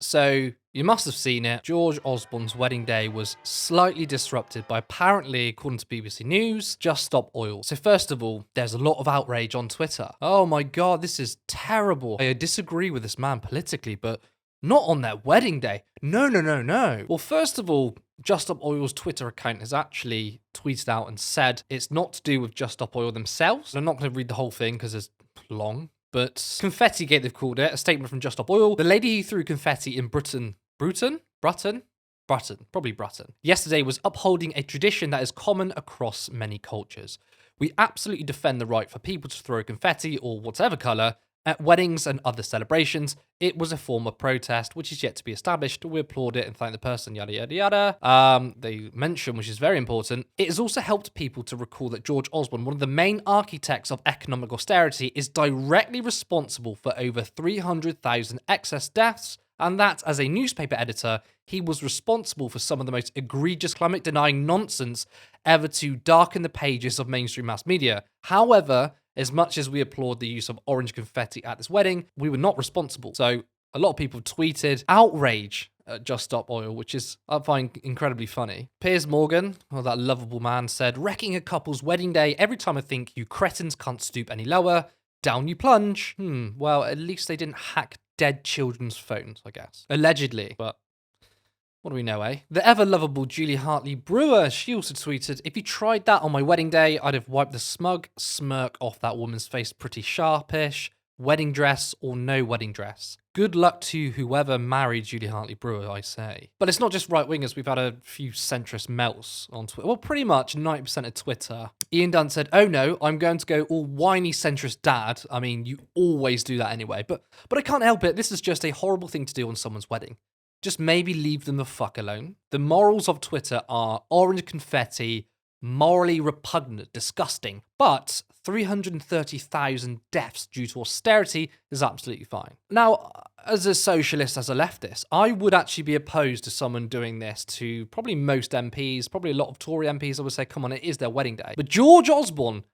So, you must have seen it. George Osborne's wedding day was slightly disrupted by apparently, according to BBC News, Just Stop Oil. So, first of all, there's a lot of outrage on Twitter. Oh my god, this is terrible. I disagree with this man politically, but not on their wedding day. No, no, no, no. Well, first of all, Just Stop Oil's Twitter account has actually tweeted out and said it's not to do with Just Stop Oil themselves. I'm not going to read the whole thing because it's long. But Confetti Gate, they've called it, a statement from Just Stop Oil. The lady who threw confetti in Britain, probably Brutton, yesterday was upholding a tradition that is common across many cultures. We absolutely defend the right for people to throw confetti or whatever colour at weddings and other celebrations. It was a form of protest, which is yet to be established. We applaud it and thank the person, yada, yada, yada. They mention, which is very important, it has also helped people to recall that George Osborne, one of the main architects of economic austerity, is directly responsible for over 300,000 excess deaths, and that, as a newspaper editor, he was responsible for some of the most egregious climate-denying nonsense ever to darken the pages of mainstream mass media. However, as much as we applaud the use of orange confetti at this wedding, we were not responsible. So a lot of people tweeted outrage at Just Stop Oil, which is, I find, incredibly funny. Piers Morgan, that lovable man, said, wrecking a couple's wedding day. Every time I think you cretins can't stoop any lower, down you plunge. Well, at least they didn't hack dead children's phones, I guess. Allegedly, but what do we know, eh? The ever-lovable Julie Hartley Brewer, she also tweeted, if you tried that on my wedding day, I'd have wiped the smug smirk off that woman's face pretty sharpish. Wedding dress or no wedding dress. Good luck to whoever married Julie Hartley Brewer, I say. But it's not just right-wingers. We've had a few centrist melts on Twitter. Well, pretty much 90% of Twitter. Ian Dunn said, oh no, I'm going to go all whiny centrist dad. I mean, you always do that anyway. But I can't help it. This is just a horrible thing to do on someone's wedding. Just maybe leave them the fuck alone. The morals of Twitter are orange confetti, morally repugnant, disgusting, but 330,000 deaths due to austerity is absolutely fine. Now, as a socialist, as a leftist, I would actually be opposed to someone doing this to probably most MPs, probably a lot of Tory MPs. I would say, come on, it is their wedding day. But George Osborne,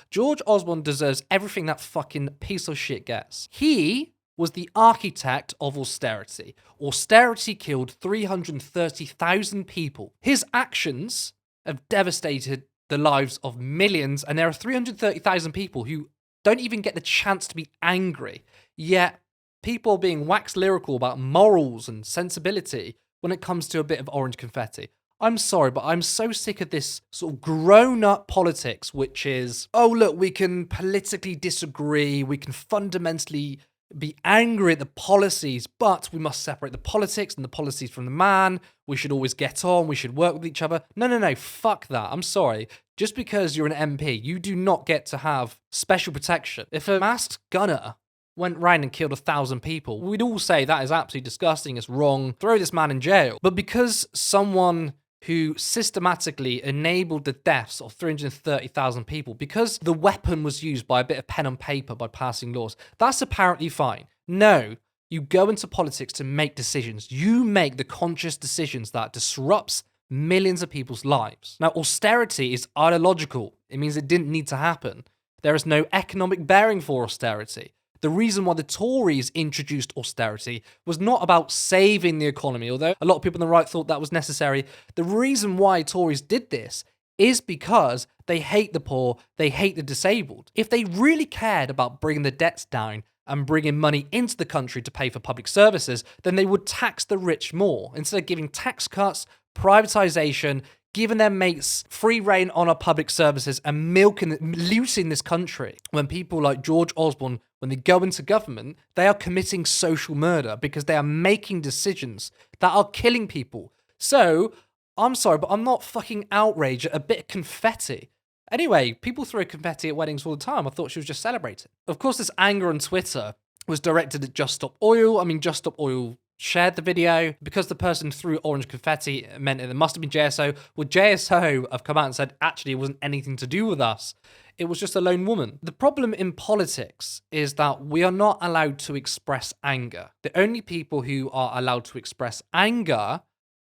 George Osborne deserves everything that fucking piece of shit gets. He was the architect of austerity. Austerity killed 330,000 people. His actions have devastated the lives of millions, and there are 330,000 people who don't even get the chance to be angry. Yet, people are being wax lyrical about morals and sensibility when it comes to a bit of orange confetti. I'm sorry, but I'm so sick of this sort of grown-up politics, which is, oh, look, we can politically disagree, we can fundamentally be angry at the policies, but we must separate the politics and the policies from the man. We should always get on. We should work with each other. No. Fuck that. I'm sorry. Just because you're an MP, you do not get to have special protection. If a masked gunner went round and killed 1,000 people, we'd all say that is absolutely disgusting. It's wrong. Throw this man in jail. But because someone who systematically enabled the deaths of 330,000 people because the weapon was used by a bit of pen on paper by passing laws. That's apparently fine. No, you go into politics to make decisions. You make the conscious decisions that disrupts millions of people's lives. Now, austerity is ideological. It means it didn't need to happen. There is no economic bearing for austerity. The reason why the Tories introduced austerity was not about saving the economy, although a lot of people on the right thought that was necessary. The reason why Tories did this is because they hate the poor, they hate the disabled. If they really cared about bringing the debts down and bringing money into the country to pay for public services, then they would tax the rich more. Instead of giving tax cuts, privatization, giving their mates free reign on our public services and looting this country. When people like George Osborne, when they go into government, they are committing social murder because they are making decisions that are killing people. So, I'm sorry, but I'm not fucking outraged at a bit of confetti. Anyway, people throw confetti at weddings all the time. I thought she was just celebrating. Of course, this anger on Twitter was directed at Just Stop Oil. I mean, Just Stop Oil shared the video. Because the person threw orange confetti, it meant it must have been JSO. Well, JSO have come out and said, actually, it wasn't anything to do with us. It was just a lone woman. The problem in politics is that we are not allowed to express anger. The only people who are allowed to express anger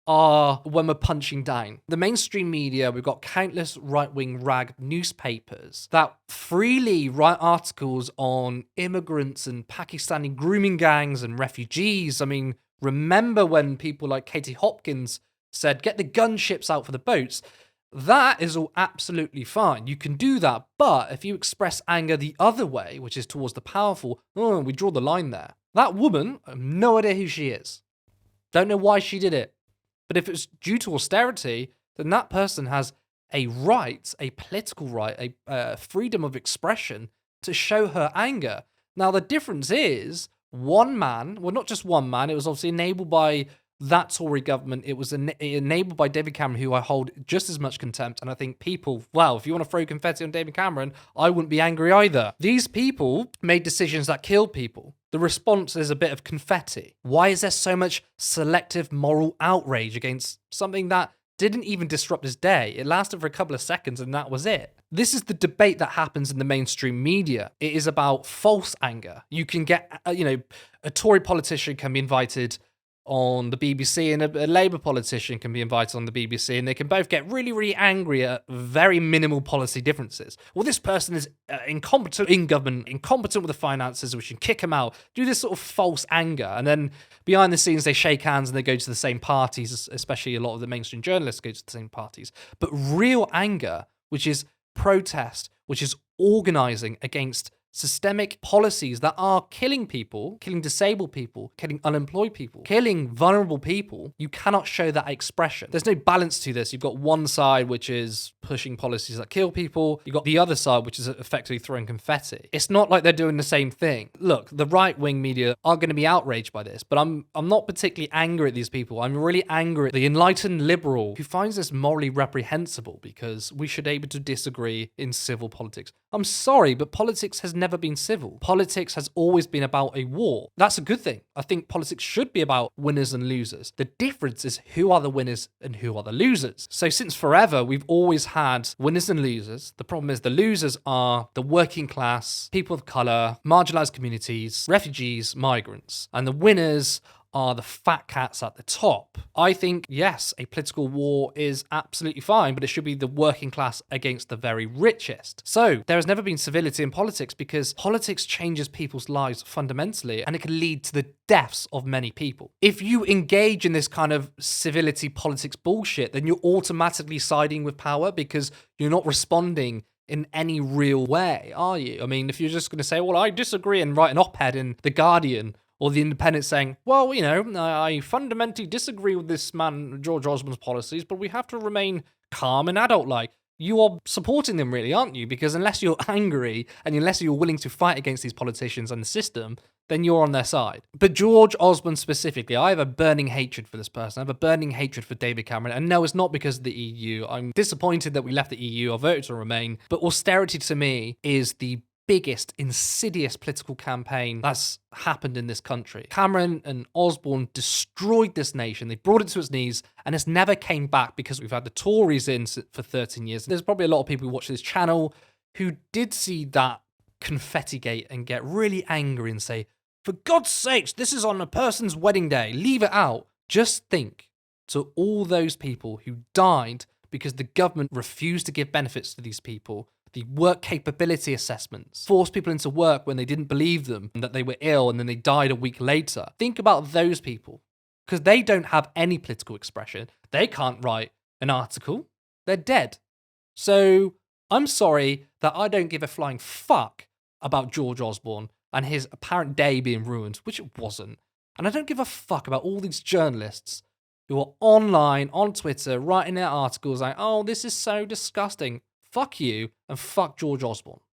are when we're punching down. The mainstream media, we've got countless right-wing rag newspapers that freely write articles on immigrants and Pakistani grooming gangs and refugees. I mean, remember when people like Katie Hopkins said, get the gunships out for the boats? That is all absolutely fine. You can do that. But if you express anger the other way, which is towards the powerful, oh, we draw the line there. That woman, I have no idea who she is. Don't know why she did it. But if it's due to austerity, then that person has a right, a political right, a freedom of expression to show her anger. Now, the difference is one man, well, not just one man, it was obviously enabled by that Tory government. It was enabled by David Cameron, who I hold just as much contempt. And I think people, well, if you want to throw confetti on David Cameron, I wouldn't be angry either. These people made decisions that killed people. The response is a bit of confetti. Why is there so much selective moral outrage against something that didn't even disrupt his day? It lasted for a couple of seconds and that was it. This is the debate that happens in the mainstream media. It is about false anger. You can get, a Tory politician can be invited on the BBC and a Labour politician can be invited on the BBC and they can both get really, really angry at very minimal policy differences. Well, this person is incompetent in government, incompetent with the finances, we should kick him out. Do this sort of false anger. And then behind the scenes, they shake hands and they go to the same parties, especially a lot of the mainstream journalists go to the same parties. But real anger, which is protest, which is organising against systemic policies that are killing people, killing disabled people, killing unemployed people, killing vulnerable people, you cannot show that expression. There's no balance to this. You've got one side which is pushing policies that kill people. You've got the other side which is effectively throwing confetti. It's not like they're doing the same thing. Look, the right-wing media are going to be outraged by this, but I'm not particularly angry at these people. I'm really angry at the enlightened liberal who finds this morally reprehensible because we should be able to disagree in civil politics. I'm sorry, but politics has never been civil. Politics has always been about a war. That's a good thing. I think politics should be about winners and losers. The difference is who are the winners and who are the losers. So since forever, we've always had winners and losers. The problem is the losers are the working class, people of color, marginalized communities, refugees, migrants. And the winners are the fat cats at the top. I think, yes, a political war is absolutely fine, but it should be the working class against the very richest. So there has never been civility in politics because politics changes people's lives fundamentally and it can lead to the deaths of many people. If you engage in this kind of civility politics bullshit, then you're automatically siding with power because you're not responding in any real way, are you? I mean, if you're just going to say, well, I disagree and write an op-ed in The Guardian or The Independent saying, well, I fundamentally disagree with this man, George Osborne's policies, but we have to remain calm and adult-like. You are supporting them really, aren't you? Because unless you're angry and unless you're willing to fight against these politicians and the system, then you're on their side. But George Osborne specifically, I have a burning hatred for this person. I have a burning hatred for David Cameron. And no, it's not because of the EU. I'm disappointed that we left the EU. I voted to remain. But austerity to me is the biggest insidious political campaign that's happened in this country. Cameron and Osborne destroyed this nation. They brought it to its knees and it's never came back because we've had the Tories in for 13 years. There's probably a lot of people who watch this channel who did see that confetti gate and get really angry and say, for God's sakes, this is on a person's wedding day. Leave it out. Just think to all those people who died because the government refused to give benefits to these people. The work capability assessments forced people into work when they didn't believe them and that they were ill and then they died a week later. Think about those people because they don't have any political expression. They can't write an article. They're dead. So I'm sorry that I don't give a flying fuck about George Osborne and his apparent day being ruined, which it wasn't. And I don't give a fuck about all these journalists who are online, on Twitter, writing their articles like, oh, this is so disgusting. Fuck you and fuck George Osborne.